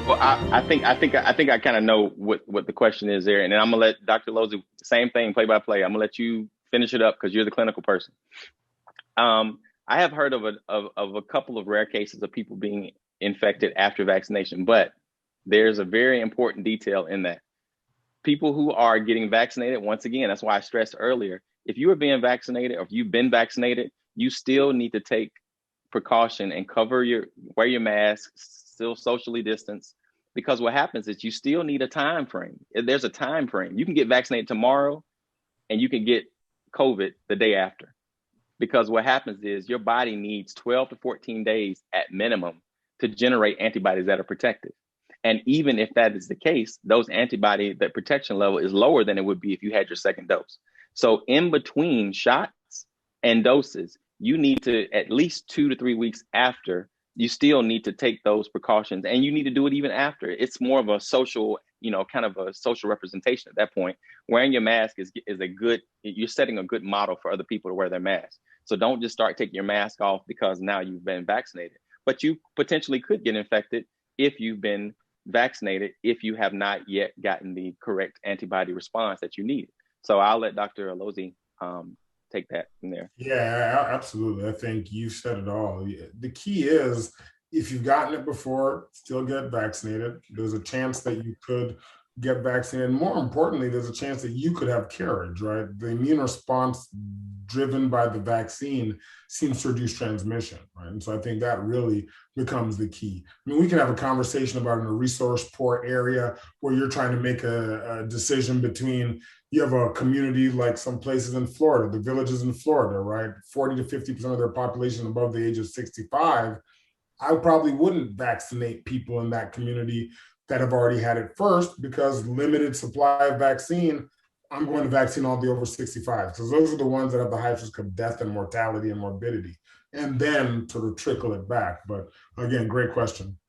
Well, I think I kind of know what the question is there, and then I'm gonna let Dr. Lozy, same thing, play by play. I'm gonna let you finish it up because you're the clinical person. I have heard of a couple of rare cases of people being infected after vaccination, but there's a very important detail in that. People who are getting vaccinated, once again, that's why I stressed earlier, if you are being vaccinated or if you've been vaccinated, you still need to take precaution and wear your mask, still socially distance, because what happens is you still need a time frame. There's a time frame. You can get vaccinated tomorrow and you can get COVID the day after, because what happens is your body needs 12 to 14 days at minimum to generate antibodies that are protective. And even if that is the case, that protection level is lower than it would be if you had your second dose. So in between shots and doses, you need to, at least 2 to 3 weeks after, you still need to take those precautions, and you need to do it even after. It's more of a social, kind of a social representation at that point. Wearing your mask is you're setting a good model for other people to wear their mask. So don't just start taking your mask off because now you've been vaccinated. But you potentially could get infected if you've been vaccinated, if you have not yet gotten the correct antibody response that you need. So I'll let Dr. Alozi take that from there. Yeah, absolutely. I think you said it all. The key is if you've gotten it before, still get vaccinated. There's a chance that you could get vaccinated. More importantly, there's a chance that you could have carriage, right? The immune response driven by the vaccine seems to reduce transmission, right? And so I think that really becomes the key. I mean, we can have a conversation about in a resource poor area where you're trying to make a decision between, you have a community like some places in Florida, the villages in Florida, right? 40 to 50% of their population above the age of 65. I probably wouldn't vaccinate people in that community that have already had it first, because limited supply of vaccine, I'm going to vaccine all the over 65, because those are the ones that have the highest risk of death and mortality and morbidity, and then sort of trickle it back. But again, great question.